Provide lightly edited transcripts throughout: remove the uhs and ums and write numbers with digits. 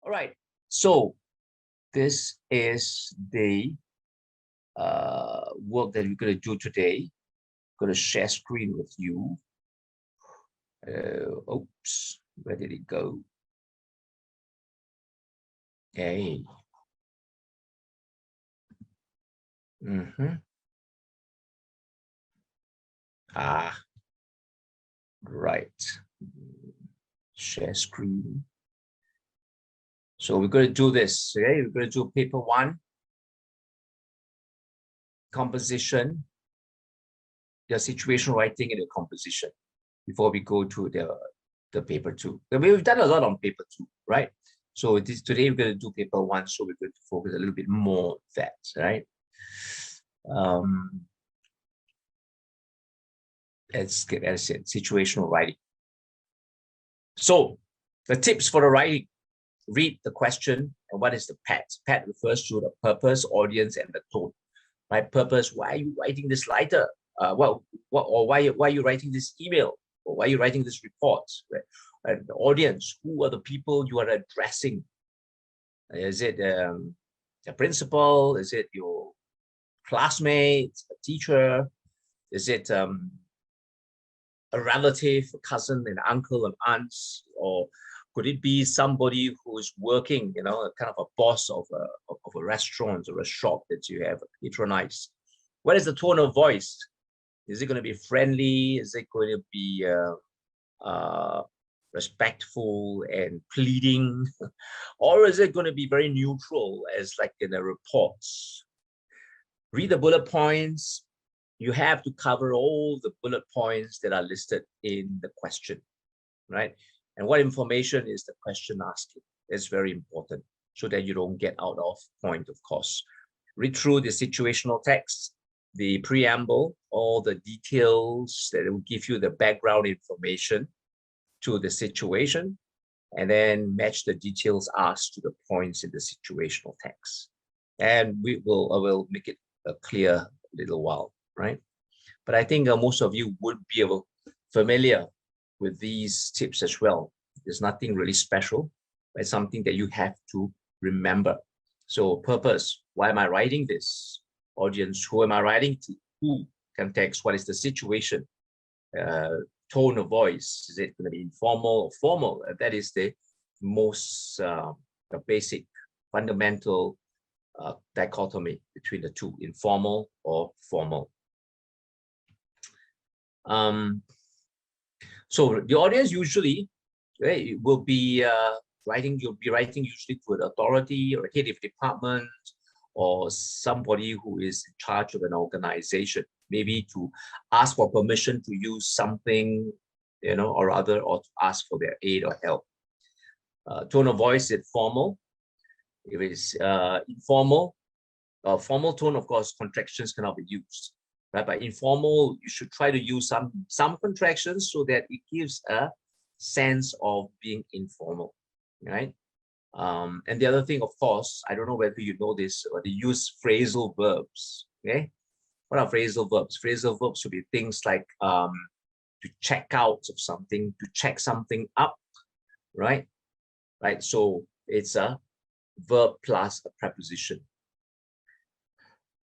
All right. So this is the work that we're going to do today. I'm going to share screen with you. Oops, where did it go? Okay. Right. Share screen. So we're going to do this. Okay, we're going to do paper 1, composition, the situational writing and the composition before we go to the paper 2. We've done a lot on paper 2, right? So today we're going to do paper 1, so we're going to focus a little bit more on that, right? Let's get as it situational writing. So the tips for the writing: read the question and what is the PAT. PAT refers to the purpose, audience, and the tone. Right? Purpose: why are you writing this letter? Why are you writing this email? Or why are you writing this report? Right? And the audience: who are the people you are addressing? Is it the principal? Is it your classmates, a teacher? Is it a relative, a cousin, an uncle, an aunt? Or could it be somebody who is working, kind of a boss of a restaurant or a shop that you have patronized? What is the tone of voice? Is it going to be friendly? Is it going to be respectful and pleading? Or is it going to be very neutral, as like in the reports? Read the bullet points. You have to cover all the bullet points that are listed in the question, right? And what information is the question asking? It's very important so that you don't get out of point, of course. Read through the situational text, the preamble, all the details that will give you the background information to the situation, and then match the details asked to the points in the situational text. And I will make it clear a little while, right? But I think most of you would be familiar with these tips as well. There's nothing really special. It's something that you have to remember. So purpose: why am I writing this? Audience: who am I writing to? Who? Context: what is the situation? Tone of voice: is it going to be informal or formal? That is the most the basic fundamental dichotomy between the two: informal or formal. So the audience usually, right, will be writing. You'll be writing usually to an authority or a head of department or somebody who is in charge of an organization, maybe to ask for permission to use something, or other, or to ask for their aid or help. Tone of voice: is formal. If it's informal, formal tone, of course, contractions cannot be used. Right? But informal, you should try to use some contractions so that it gives a sense of being informal, right? And the other thing, of course, I don't know whether you know this, but they use phrasal verbs. Okay, what are phrasal verbs? Phrasal verbs should be things like to check out of something, to check something up, right? Right. So it's a verb plus a preposition.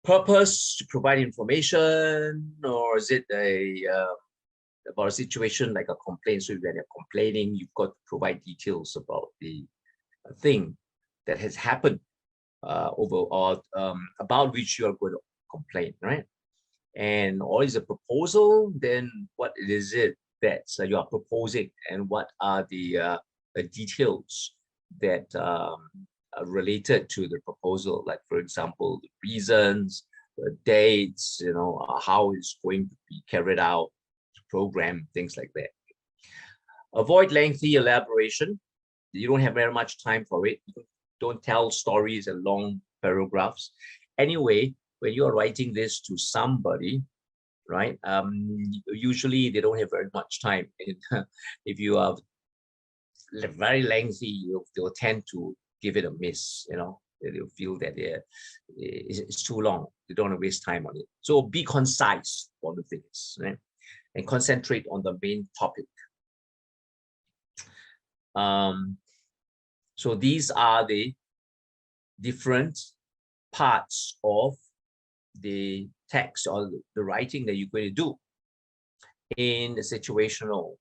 Purpose: to provide information, or is it about a situation like a complaint? So when you're complaining, you've got to provide details about the thing that has happened about which you are going to complain, right? And or is a proposal? Then what is it that you are proposing, and what are the details that related to the proposal, like, for example, the reasons, the dates, how it's going to be carried out, the program, things like that. Avoid lengthy elaboration. You don't have very much time for it. Don't tell stories and long paragraphs. Anyway, when you're writing this to somebody, right, usually they don't have very much time. If you are very lengthy, they'll tend to give it a miss, they'll feel that it's too long. They don't want to waste time on it. So be concise on the things, right? And concentrate on the main topic. So these are the different parts of the text or the writing that you're going to do in the situational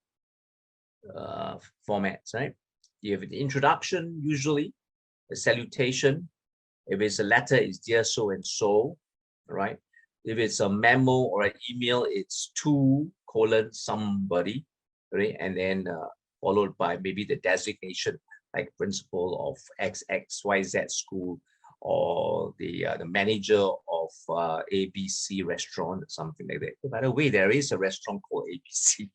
formats, right? You have an introduction, usually, a salutation. If it's a letter, it's dear so and so, right? If it's a memo or an email, it's to somebody, right? And then followed by maybe the designation, like principal of XXYZ school, or the manager of ABC restaurant, something like that. By the way, there is a restaurant called ABC.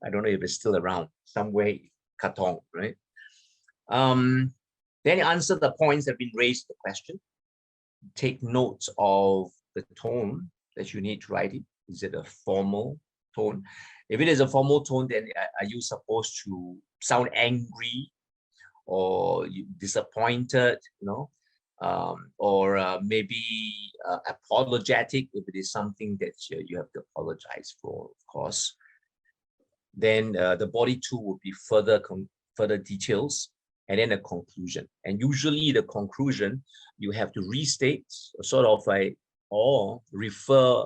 I don't know if it's still around somewhere, Katong, right? Then you answer the points that have been raised in the question. Take notes of the tone that you need to write it. Is it a formal tone? If it is a formal tone, then are you supposed to sound angry or disappointed, you know, or maybe apologetic if it is something that you have to apologize for, of course. Then the body two would be further details, and then a conclusion. And usually the conclusion, you have to restate sort of like, or refer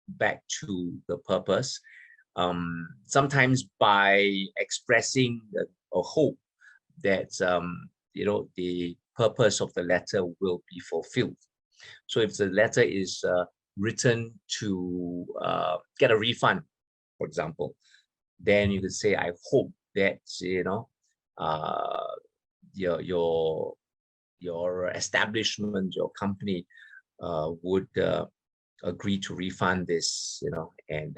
back to the purpose. Sometimes by expressing a hope that, you know, the purpose of the letter will be fulfilled. So if the letter is written to get a refund, for example, then you could say, I hope that, you know, your establishment, your company would agree to refund this, you know, and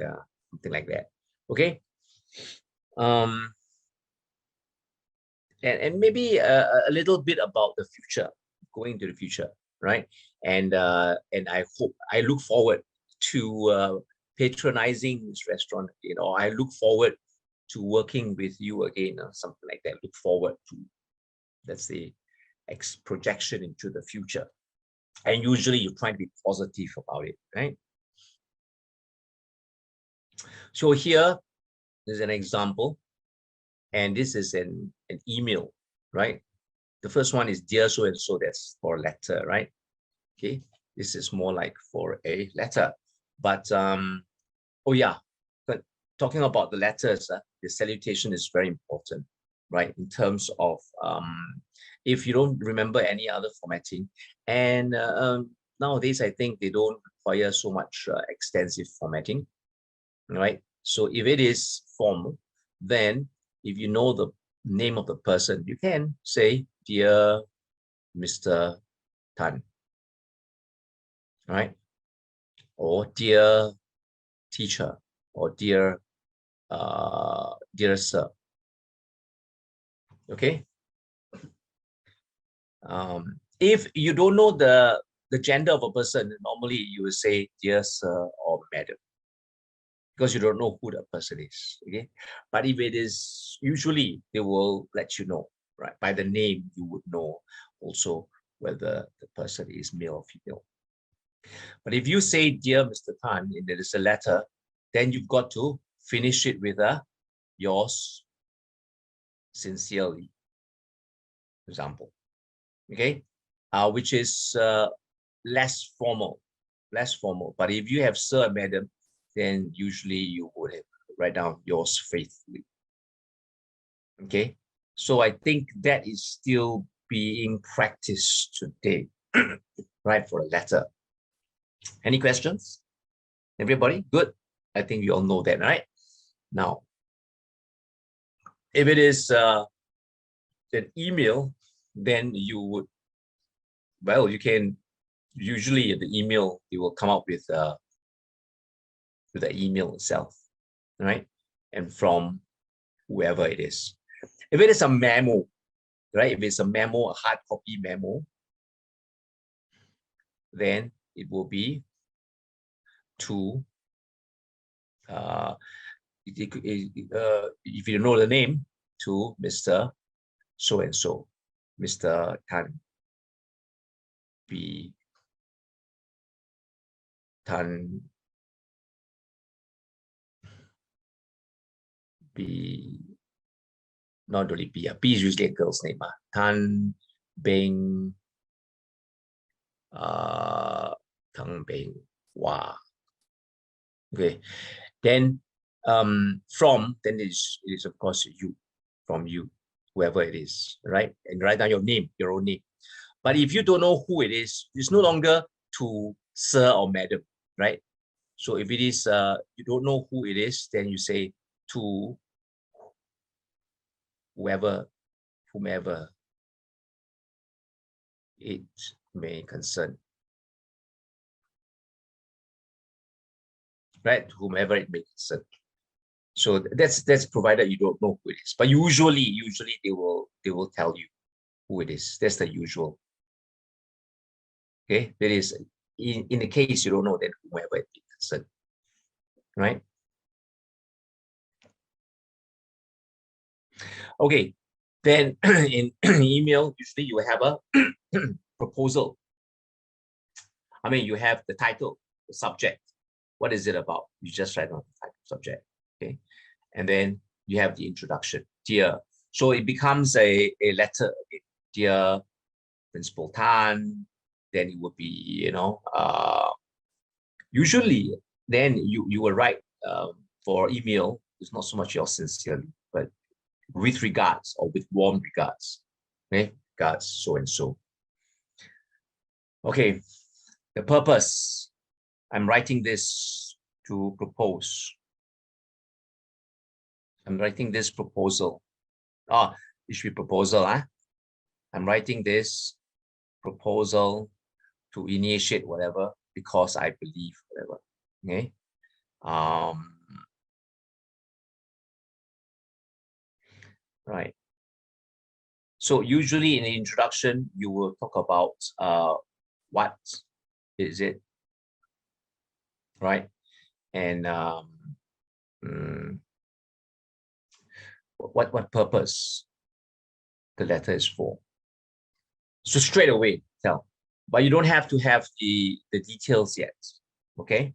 something like that. Okay. And maybe a little bit about the future, going to the future, right? And I look forward to patronizing this restaurant, you know, I look forward to working with you again, or something like that. Look forward to, let's say, projection into the future. And usually you try to be positive about it, right? So here is an example, and this is an email, right? The first one is dear so and so, that's for a letter, right? Okay, this is more like for a letter. But oh yeah, but talking about the letters, the salutation is very important, right? In terms of if you don't remember any other formatting, and nowadays I think they don't require so much extensive formatting, right? So if it is formal, then if you know the name of the person, you can say, dear Mr. Tan, right? Or dear teacher, or dear sir. Okay. If you don't know the gender of a person, normally you will say dear sir or madam, because you don't know who the person is. Okay. But if it is, usually they will let you know, right? By the name, you would know also whether the person is male or female. But if you say, dear Mr. Tan, and there is a letter, then you've got to finish it with a yours sincerely, for example. Okay, which is less formal. But if you have sir and madam, then usually you would have write down yours faithfully. Okay, so I think that is still being practiced today, right, for a letter. Any questions? Everybody good? I think you all know that, right? Now, if it is an email, then you would, well, you can usually the email, you will come up with the email itself, right? And from whoever it is. If it is a memo, right? If it's a memo, a hard copy memo, then it will be to, if you know the name, to Mr. So-and-so, Mr. Tan B. Tan B. not only B. B is usually a girl's name. Tan Bing Tang Bing Hua. Okay. Then from, then it is of course you, from you, whoever it is, right? And write down your name, your own name. But if you don't know who it is, it's no longer to sir or madam, right? So if it is, you don't know who it is, then you say to whoever, whomever it may concern, right? Whomever it may concern. So that's provided you don't know who it is. But usually they will tell you who it is. That's the usual. Okay, that is in the case you don't know, then whomever it may concern, right? Okay, then in email, usually you have a proposal. I mean, you have the title, the subject. What is it about? You just write on the title, subject. Okay, and then you have the introduction, dear. So it becomes a letter, dear Principal Tan. Then it would be, you know, usually then you will write for email. It's not so much yours sincerely, but with regards or with warm regards. Okay, regards so and so. Okay, the purpose. I'm writing this to propose. I'm writing this proposal. Oh, it should be proposal. I'm writing this proposal to initiate whatever because I believe whatever. Okay. Right. So usually in the introduction, you will talk about what is it, right? And what purpose the letter is for. So straight away tell, but you don't have to have the details yet. Okay.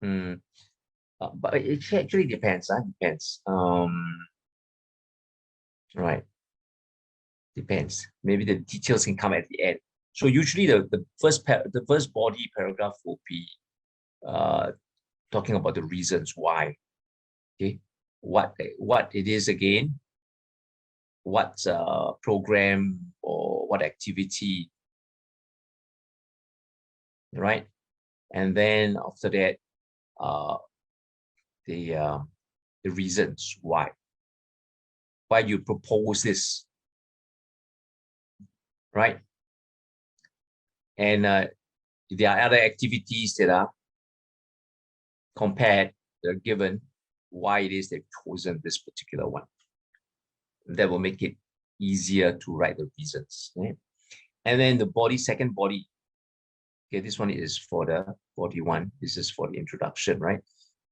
But it actually depends. Depends. Right. Depends. Maybe the details can come at the end. So usually the first body paragraph will be talking about the reasons why. Okay. What it is again, what program or what activity, right? And then after that, the reasons why you propose this, right? And there are other activities that are compared, they're given why it is they've chosen this particular one. That will make it easier to write the reasons. Right? And then the body, second body. Okay, this one is for the body one. This is for the introduction, right?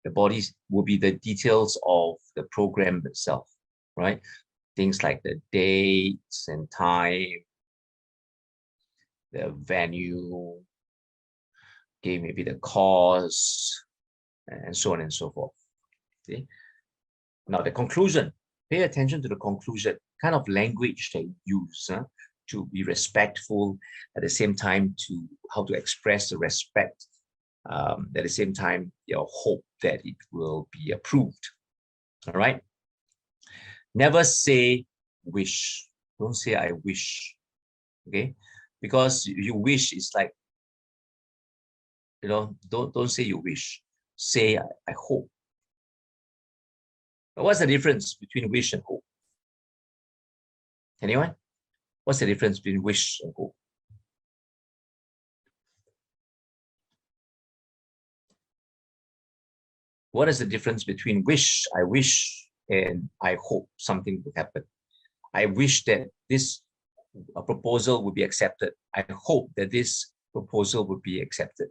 The bodies will be the details of the program itself, right? Things like the dates and time, the venue, okay, maybe the cost, and so on and so forth. Okay. Now the conclusion, pay attention to the conclusion, kind of language they use to be respectful, at the same time to how to express the respect, at the same time your hope that it will be approved. All right. Never say wish. Don't say I wish. Okay, because you wish is like, you know, don't say you wish. Say I hope. But what's the difference between wish and hope? Anyone? What's the difference between wish and hope? What is the difference between wish, I wish, and I hope something will happen? I wish that this proposal would be accepted. I hope that this proposal would be accepted.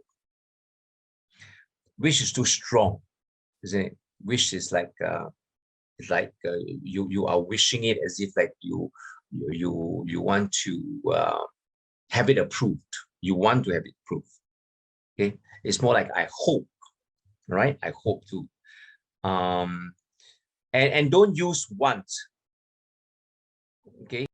Wish is too strong, isn't it? Wish is like you are wishing it as if like you want to have it approved. You want to have it approved. Okay, it's more like I hope, right? I hope to. And don't use want. Okay.